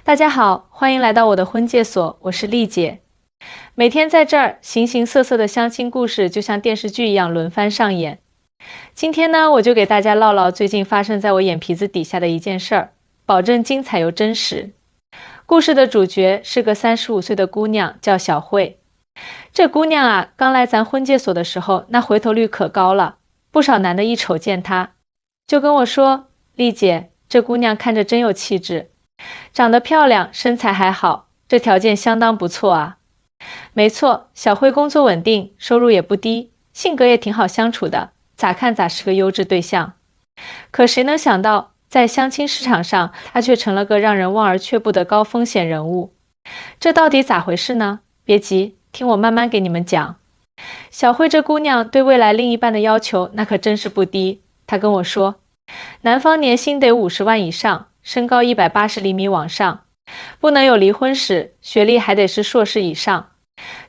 大家好，欢迎来到我的婚介所，我是丽姐。每天在这儿，形形色色的相亲故事就像电视剧一样轮番上演。今天呢，我就给大家唠唠最近发生在我眼皮子底下的一件事儿，保证精彩又真实。故事的主角是个35岁的姑娘，叫小慧。这姑娘啊，刚来咱婚介所的时候，那回头率可高了，不少男的一瞅见她，就跟我说：“丽姐，这姑娘看着真有气质。”长得漂亮，身材还好，这条件相当不错啊。没错，小慧工作稳定，收入也不低，性格也挺好相处的，咋看咋是个优质对象。可谁能想到，在相亲市场上，她却成了个让人望而却步的高风险人物。这到底咋回事呢？别急，听我慢慢给你们讲。小慧这姑娘对未来另一半的要求那可真是不低。她跟我说，男方年薪得50万以上，身高180厘米往上，不能有离婚史，学历还得是硕士以上，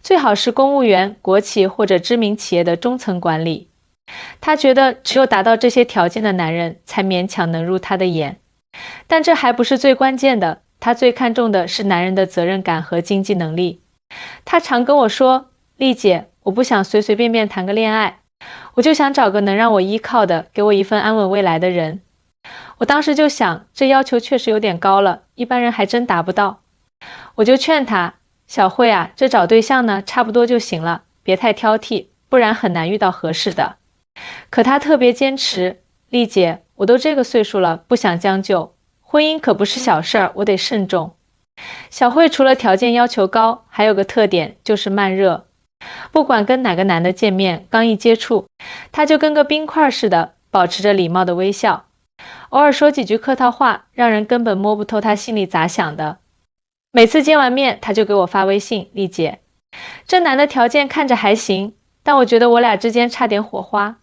最好是公务员、国企或者知名企业的中层管理。他觉得只有达到这些条件的男人才勉强能入他的眼。但这还不是最关键的，他最看重的是男人的责任感和经济能力。他常跟我说，丽姐，我不想随随便便谈个恋爱，我就想找个能让我依靠的，给我一份安稳未来的人。我当时就想，这要求确实有点高了，一般人还真达不到。我就劝他，小慧啊，这找对象呢，差不多就行了，别太挑剔，不然很难遇到合适的。可他特别坚持，丽姐，我都这个岁数了，不想将就，婚姻可不是小事儿，我得慎重。小慧除了条件要求高，还有个特点，就是慢热。不管跟哪个男的见面，刚一接触，他就跟个冰块似的，保持着礼貌的微笑，偶尔说几句客套话，让人根本摸不透他心里咋想的。每次见完面，他就给我发微信，丽姐，这男的条件看着还行，但我觉得我俩之间差点火花。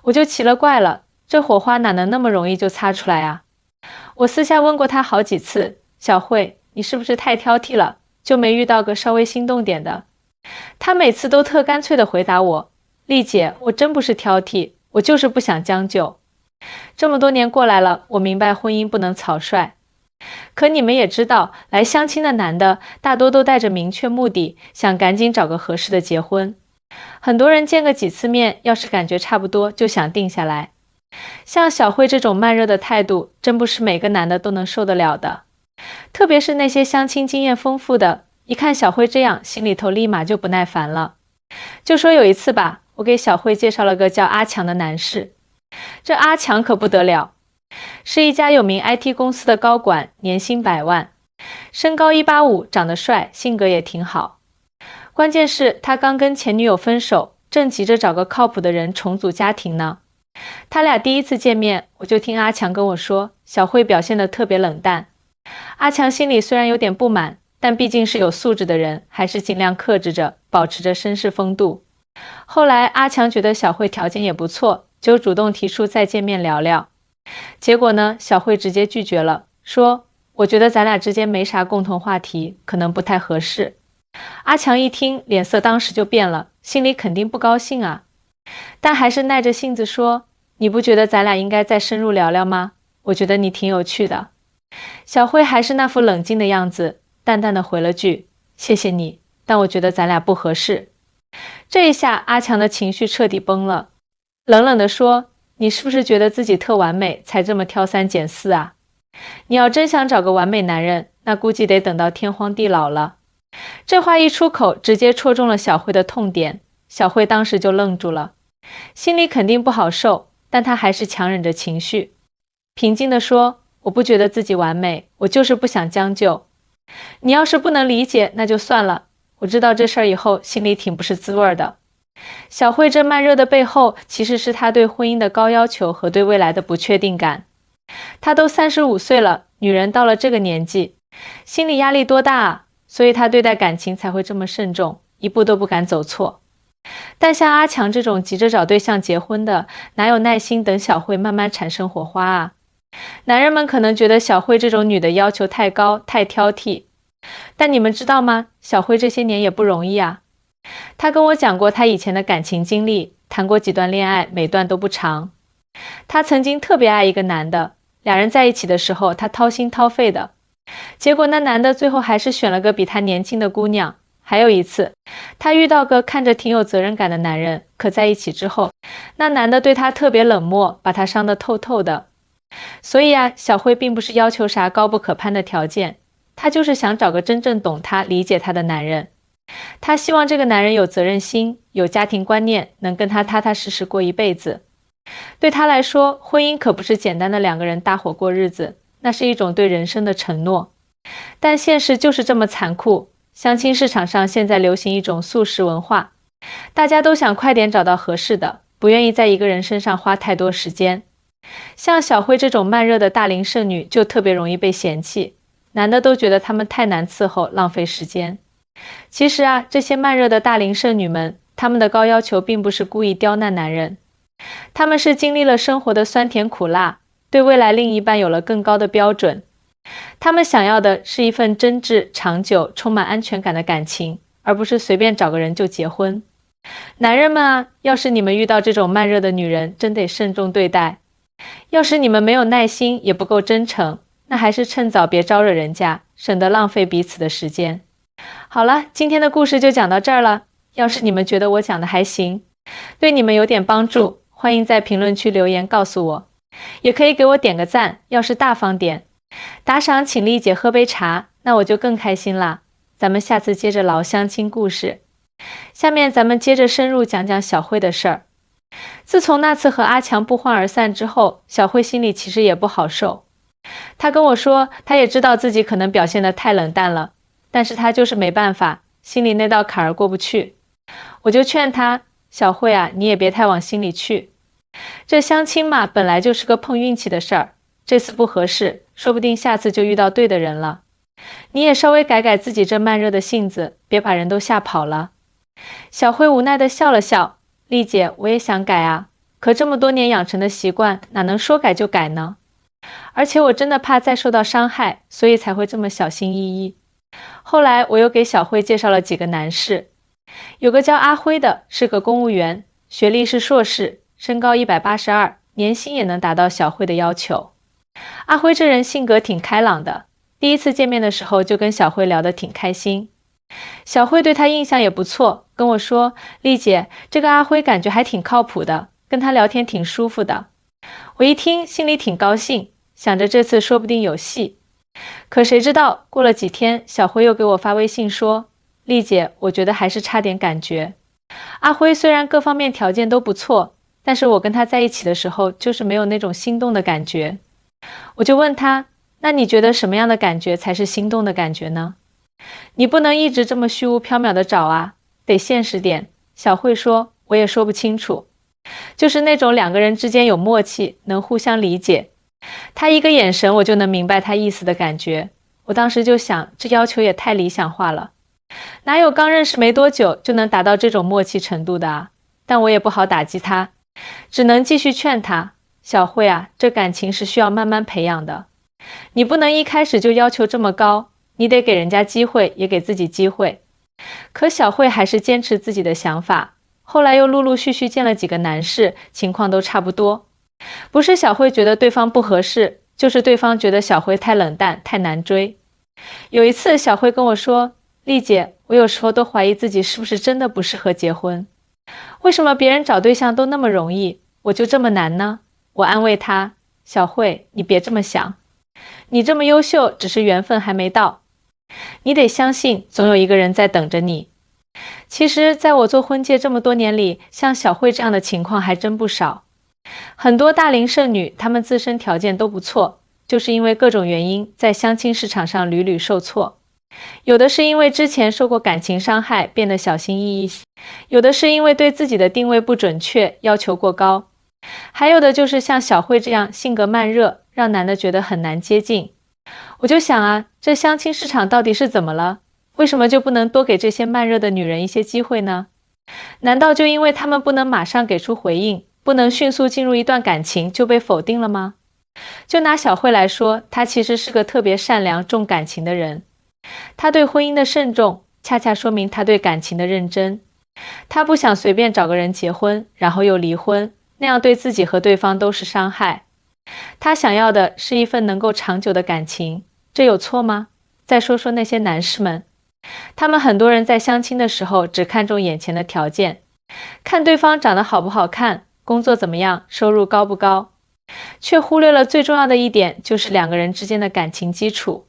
我就奇了怪了，这火花哪能那么容易就擦出来啊？我私下问过他好几次，小慧，你是不是太挑剔了，就没遇到个稍微心动点的？他每次都特干脆地回答我，丽姐，我真不是挑剔，我就是不想将就。这么多年过来了，我明白婚姻不能草率。可你们也知道，来相亲的男的大多都带着明确目的，想赶紧找个合适的结婚。很多人见个几次面，要是感觉差不多，就想定下来。像小慧这种慢热的态度，真不是每个男的都能受得了的。特别是那些相亲经验丰富的，一看小慧这样，心里头立马就不耐烦了。就说有一次吧，我给小慧介绍了个叫阿强的男士。这阿强可不得了，是一家有名 IT 公司的高管，年薪100万，身高185，长得帅，性格也挺好。关键是他刚跟前女友分手，正急着找个靠谱的人重组家庭呢。他俩第一次见面，我就听阿强跟我说，小慧表现得特别冷淡。阿强心里虽然有点不满，但毕竟是有素质的人，还是尽量克制着，保持着绅士风度。后来阿强觉得小慧条件也不错，就主动提出再见面聊聊。结果呢，小慧直接拒绝了，说我觉得咱俩之间没啥共同话题，可能不太合适。阿强一听，脸色当时就变了，心里肯定不高兴啊，但还是耐着性子说，你不觉得咱俩应该再深入聊聊吗？我觉得你挺有趣的。小慧还是那副冷静的样子，淡淡的回了句，谢谢你，但我觉得咱俩不合适。这一下阿强的情绪彻底崩了，冷冷地说，你是不是觉得自己特完美，才这么挑三拣四啊？你要真想找个完美男人，那估计得等到天荒地老了。这话一出口，直接戳中了小慧的痛点，小慧当时就愣住了，心里肯定不好受，但她还是强忍着情绪，平静地说，我不觉得自己完美，我就是不想将就。你要是不能理解，那就算了，我知道这事儿以后心里挺不是滋味的。小慧这慢热的背后，其实是她对婚姻的高要求和对未来的不确定感。她都35岁了，女人到了这个年纪，心理压力多大啊？所以她对待感情才会这么慎重，一步都不敢走错。但像阿强这种急着找对象结婚的，哪有耐心等小慧慢慢产生火花啊？男人们可能觉得小慧这种女的要求太高，太挑剔。但你们知道吗？小慧这些年也不容易啊。她跟我讲过她以前的感情经历，谈过几段恋爱，每段都不长。她曾经特别爱一个男的，俩人在一起的时候，她掏心掏肺的，结果那男的最后还是选了个比他年轻的姑娘。还有一次，他遇到个看着挺有责任感的男人，可在一起之后，那男的对他特别冷漠，把他伤得透透的。所以啊，小慧并不是要求啥高不可攀的条件，她就是想找个真正懂她、理解她的男人。她希望这个男人有责任心，有家庭观念，能跟她踏踏实实过一辈子。对她来说，婚姻可不是简单的两个人搭伙过日子，那是一种对人生的承诺。但现实就是这么残酷，相亲市场上现在流行一种速食文化，大家都想快点找到合适的，不愿意在一个人身上花太多时间。像小慧这种慢热的大龄剩女就特别容易被嫌弃，男的都觉得她们太难伺候，浪费时间。其实啊，这些慢热的大龄剩女们，她们的高要求并不是故意刁难男人，她们是经历了生活的酸甜苦辣，对未来另一半有了更高的标准。她们想要的是一份真挚、长久、充满安全感的感情，而不是随便找个人就结婚。男人们啊，要是你们遇到这种慢热的女人，真得慎重对待。要是你们没有耐心，也不够真诚，那还是趁早别招惹人家，省得浪费彼此的时间。好了，今天的故事就讲到这儿了。要是你们觉得我讲的还行，对你们有点帮助，欢迎在评论区留言告诉我，也可以给我点个赞，要是大方点。打赏请丽姐喝杯茶，那我就更开心啦。咱们下次接着聊相亲故事。下面咱们接着深入讲讲小慧的事儿。自从那次和阿强不欢而散之后，小慧心里其实也不好受。她跟我说，她也知道自己可能表现得太冷淡了，但是她就是没办法，心里那道坎儿过不去。我就劝她，小慧啊，你也别太往心里去。这相亲嘛，本来就是个碰运气的事儿，这次不合适，说不定下次就遇到对的人了。你也稍微改改自己这慢热的性子，别把人都吓跑了。小慧无奈地笑了笑，丽姐，我也想改啊，可这么多年养成的习惯，哪能说改就改呢？而且我真的怕再受到伤害，所以才会这么小心翼翼。后来我又给小慧介绍了几个男士，有个叫阿辉的，是个公务员，学历是硕士，身高182，年薪也能达到小慧的要求。阿辉这人性格挺开朗的，第一次见面的时候就跟小慧聊得挺开心。小慧对他印象也不错，跟我说，丽姐，这个阿辉感觉还挺靠谱的，跟他聊天挺舒服的。我一听心里挺高兴，想着这次说不定有戏。可谁知道过了几天，小辉又给我发微信说，丽姐，我觉得还是差点感觉。阿辉虽然各方面条件都不错，但是我跟他在一起的时候就是没有那种心动的感觉。我就问他，那你觉得什么样的感觉才是心动的感觉呢？你不能一直这么虚无缥缈的找啊，得现实点。小慧说，我也说不清楚，就是那种两个人之间有默契，能互相理解。他一个眼神我就能明白他意思的感觉。我当时就想，这要求也太理想化了，哪有刚认识没多久就能达到这种默契程度的啊？但我也不好打击他，只能继续劝他，小慧啊，这感情是需要慢慢培养的，你不能一开始就要求这么高，你得给人家机会，也给自己机会。可小慧还是坚持自己的想法，后来又陆陆续续见了几个男士，情况都差不多。不是小慧觉得对方不合适，就是对方觉得小慧太冷淡，太难追。有一次小慧跟我说，丽姐，我有时候都怀疑自己是不是真的不适合结婚，为什么别人找对象都那么容易，我就这么难呢？我安慰她，小慧，你别这么想，你这么优秀，只是缘分还没到，你得相信总有一个人在等着你。其实在我做婚介这么多年里，像小慧这样的情况还真不少。很多大龄剩女，她们自身条件都不错，就是因为各种原因，在相亲市场上屡屡受挫。有的是因为之前受过感情伤害，变得小心翼翼；有的是因为对自己的定位不准确，要求过高；还有的就是像小慧这样性格慢热，让男的觉得很难接近。我就想啊，这相亲市场到底是怎么了？为什么就不能多给这些慢热的女人一些机会呢？难道就因为她们不能马上给出回应，不能迅速进入一段感情就被否定了吗？就拿小慧来说，她其实是个特别善良重感情的人，她对婚姻的慎重恰恰说明她对感情的认真。她不想随便找个人结婚然后又离婚，那样对自己和对方都是伤害。她想要的是一份能够长久的感情，这有错吗？再说说那些男士们，他们很多人在相亲的时候只看重眼前的条件，看对方长得好不好看，工作怎么样，收入高不高，却忽略了最重要的一点，就是两个人之间的感情基础。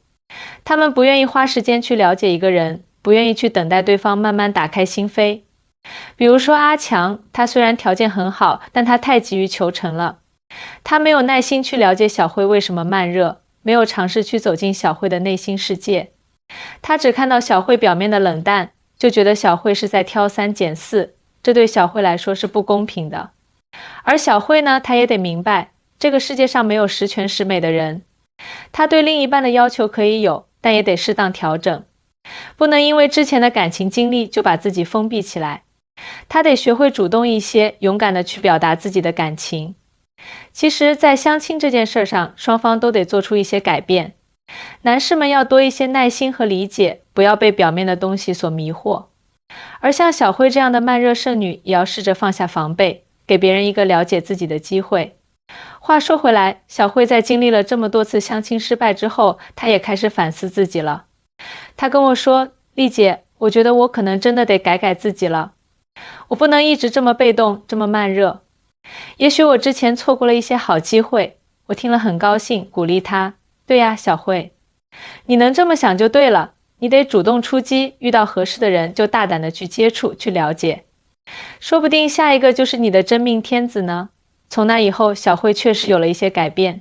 他们不愿意花时间去了解一个人，不愿意去等待对方慢慢打开心扉。比如说阿强，他虽然条件很好，但他太急于求成了。他没有耐心去了解小慧为什么慢热，没有尝试去走进小慧的内心世界。他只看到小慧表面的冷淡，就觉得小慧是在挑三拣四，这对小慧来说是不公平的。而小慧呢，她也得明白，这个世界上没有十全十美的人。她对另一半的要求可以有，但也得适当调整，不能因为之前的感情经历就把自己封闭起来。她得学会主动一些，勇敢地去表达自己的感情。其实，在相亲这件事上，双方都得做出一些改变。男士们要多一些耐心和理解，不要被表面的东西所迷惑。而像小慧这样的慢热剩女，也要试着放下防备，给别人一个了解自己的机会。话说回来，小慧在经历了这么多次相亲失败之后，她也开始反思自己了。她跟我说，丽姐，我觉得我可能真的得改改自己了。我不能一直这么被动，这么慢热。也许我之前错过了一些好机会，我听了很高兴，鼓励她。对呀，小慧，你能这么想就对了，你得主动出击，遇到合适的人就大胆的去接触，去了解。说不定下一个就是你的真命天子呢。从那以后，小慧确实有了一些改变。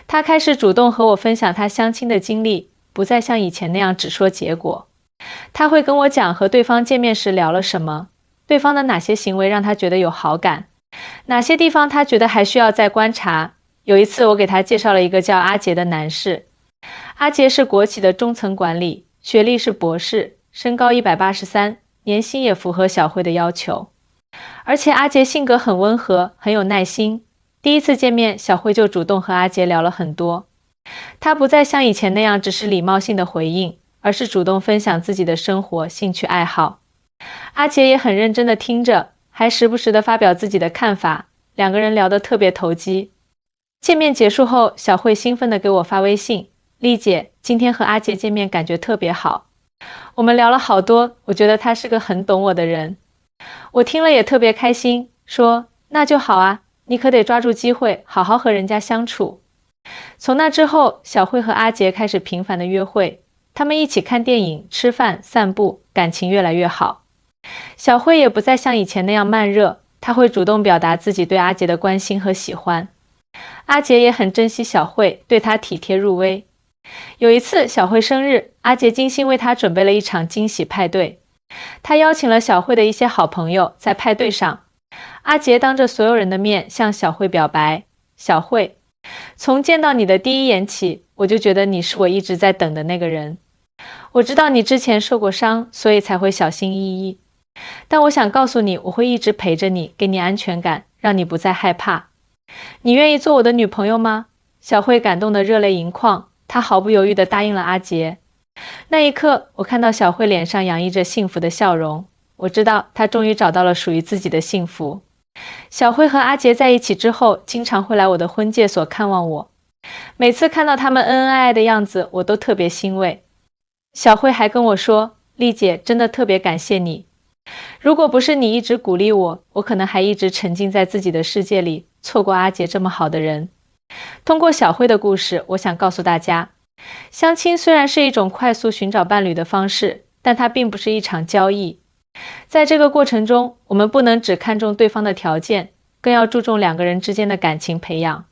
她开始主动和我分享她相亲的经历，不再像以前那样只说结果。她会跟我讲和对方见面时聊了什么，对方的哪些行为让她觉得有好感，哪些地方她觉得还需要再观察。有一次我给她介绍了一个叫阿杰的男士，阿杰是国企的中层管理，学历是博士，身高183，年薪也符合小慧的要求。而且阿杰性格很温和，很有耐心。第一次见面，小慧就主动和阿杰聊了很多。他不再像以前那样只是礼貌性的回应，而是主动分享自己的生活、兴趣爱好。阿杰也很认真地听着，还时不时地发表自己的看法，两个人聊得特别投机。见面结束后，小慧兴奋地给我发微信，丽姐，今天和阿杰见面感觉特别好。我们聊了好多，我觉得他是个很懂我的人。我听了也特别开心，说那就好啊，你可得抓住机会，好好和人家相处。从那之后，小慧和阿杰开始频繁的约会，他们一起看电影、吃饭、散步，感情越来越好。小慧也不再像以前那样慢热，她会主动表达自己对阿杰的关心和喜欢。阿杰也很珍惜小慧，对她体贴入微。有一次小慧生日，阿杰精心为她准备了一场惊喜派对。他邀请了小慧的一些好朋友，在派对上，阿杰当着所有人的面向小慧表白：小慧，从见到你的第一眼起，我就觉得你是我一直在等的那个人。我知道你之前受过伤，所以才会小心翼翼。但我想告诉你，我会一直陪着你，给你安全感，让你不再害怕。你愿意做我的女朋友吗？小慧感动得热泪盈眶，她毫不犹豫地答应了阿杰。那一刻，我看到小慧脸上洋溢着幸福的笑容，我知道她终于找到了属于自己的幸福。小慧和阿杰在一起之后，经常会来我的婚介所看望我。每次看到他们恩恩爱爱的样子，我都特别欣慰。小慧还跟我说，丽姐，真的特别感谢你。如果不是你一直鼓励我，我可能还一直沉浸在自己的世界里，错过阿杰这么好的人。通过小慧的故事，我想告诉大家，相亲虽然是一种快速寻找伴侣的方式，但它并不是一场交易。在这个过程中，我们不能只看重对方的条件，更要注重两个人之间的感情培养。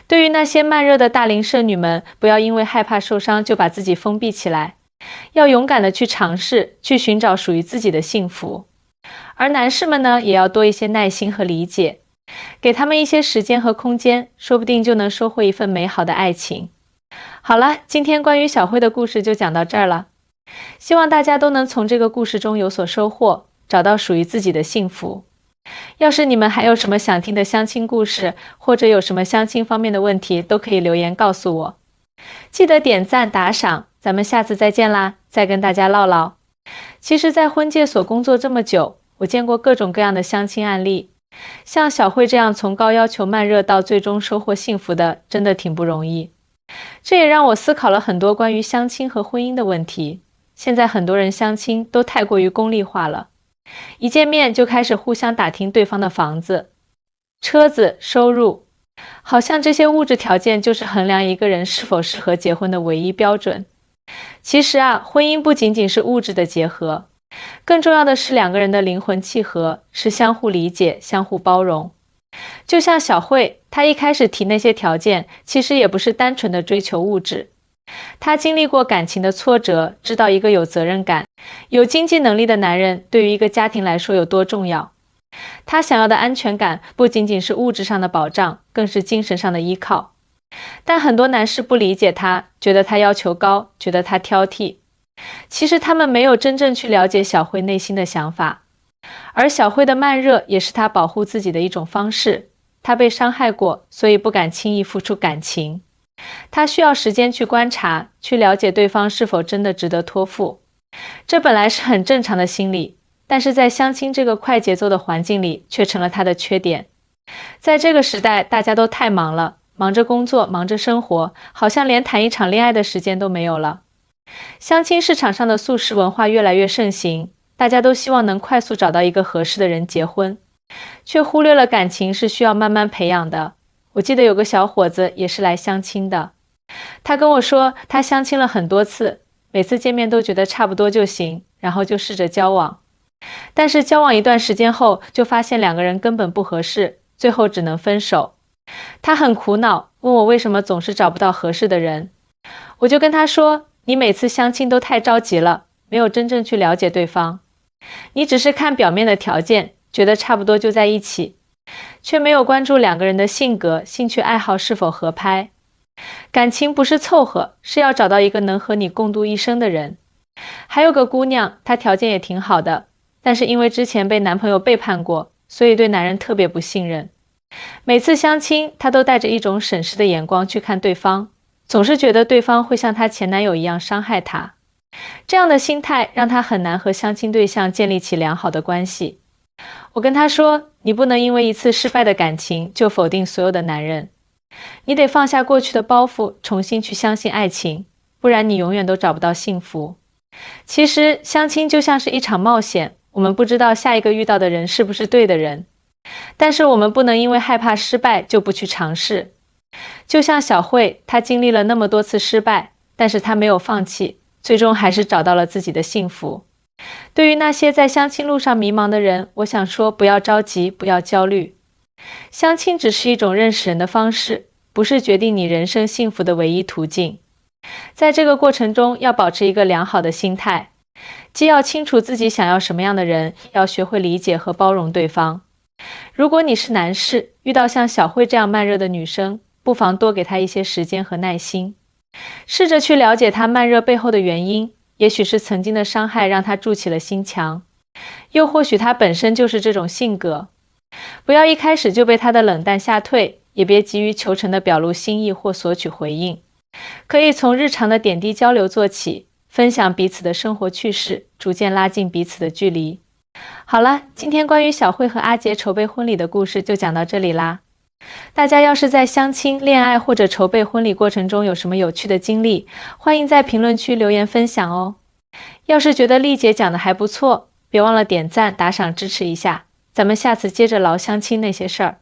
对于那些慢热的大龄剩女们，不要因为害怕受伤就把自己封闭起来，要勇敢地去尝试，去寻找属于自己的幸福。而男士们呢，也要多一些耐心和理解，给他们一些时间和空间，说不定就能收获一份美好的爱情。好了，今天关于小慧的故事就讲到这儿了。希望大家都能从这个故事中有所收获，找到属于自己的幸福。要是你们还有什么想听的相亲故事，或者有什么相亲方面的问题，都可以留言告诉我。记得点赞打赏，咱们下次再见啦，再跟大家唠唠。其实在婚介所工作这么久，我见过各种各样的相亲案例，像小慧这样从高要求慢热到最终收获幸福的，真的挺不容易。这也让我思考了很多关于相亲和婚姻的问题。现在很多人相亲都太过于功利化了，一见面就开始互相打听对方的房子、车子、收入，好像这些物质条件就是衡量一个人是否适合结婚的唯一标准。其实啊，婚姻不仅仅是物质的结合，更重要的是两个人的灵魂契合，是相互理解、相互包容。就像小慧，她一开始提那些条件，其实也不是单纯的追求物质。她经历过感情的挫折，知道一个有责任感、有经济能力的男人对于一个家庭来说有多重要。她想要的安全感不仅仅是物质上的保障，更是精神上的依靠。但很多男士不理解她，觉得她要求高，觉得她挑剔。其实他们没有真正去了解小慧内心的想法。而小慧的慢热也是她保护自己的一种方式。她被伤害过，所以不敢轻易付出感情。她需要时间去观察，去了解对方是否真的值得托付。这本来是很正常的心理，但是在相亲这个快节奏的环境里，却成了她的缺点。在这个时代，大家都太忙了，忙着工作，忙着生活，好像连谈一场恋爱的时间都没有了。相亲市场上的速食文化越来越盛行，大家都希望能快速找到一个合适的人结婚，却忽略了感情是需要慢慢培养的。我记得有个小伙子也是来相亲的，他跟我说他相亲了很多次，每次见面都觉得差不多就行，然后就试着交往。但是交往一段时间后，就发现两个人根本不合适，最后只能分手。他很苦恼，问我为什么总是找不到合适的人。我就跟他说，你每次相亲都太着急了，没有真正去了解对方。你只是看表面的条件，觉得差不多就在一起，却没有关注两个人的性格、兴趣爱好是否合拍。感情不是凑合，是要找到一个能和你共度一生的人。还有个姑娘，她条件也挺好的，但是因为之前被男朋友背叛过，所以对男人特别不信任。每次相亲，她都带着一种审视的眼光去看对方，总是觉得对方会像她前男友一样伤害她。这样的心态让她很难和相亲对象建立起良好的关系。我跟她说，你不能因为一次失败的感情就否定所有的男人，你得放下过去的包袱，重新去相信爱情，不然你永远都找不到幸福。其实相亲就像是一场冒险，我们不知道下一个遇到的人是不是对的人，但是我们不能因为害怕失败就不去尝试。就像小慧，她经历了那么多次失败，但是她没有放弃，最终还是找到了自己的幸福。对于那些在相亲路上迷茫的人，我想说，不要着急，不要焦虑。相亲只是一种认识人的方式，不是决定你人生幸福的唯一途径。在这个过程中，要保持一个良好的心态，既要清楚自己想要什么样的人，也要学会理解和包容对方。如果你是男士，遇到像小慧这样慢热的女生，不妨多给她一些时间和耐心，试着去了解她慢热背后的原因，也许是曾经的伤害让她筑起了心墙，又或许她本身就是这种性格。不要一开始就被她的冷淡吓退，也别急于求成的表露心意或索取回应。可以从日常的点滴交流做起，分享彼此的生活趣事，逐渐拉近彼此的距离。好了，今天关于小慧和阿杰筹备婚礼的故事就讲到这里啦。大家要是在相亲、恋爱或者筹备婚礼过程中有什么有趣的经历，欢迎在评论区留言分享哦。要是觉得丽姐讲的还不错，别忘了点赞、打赏支持一下。咱们下次接着聊相亲那些事儿。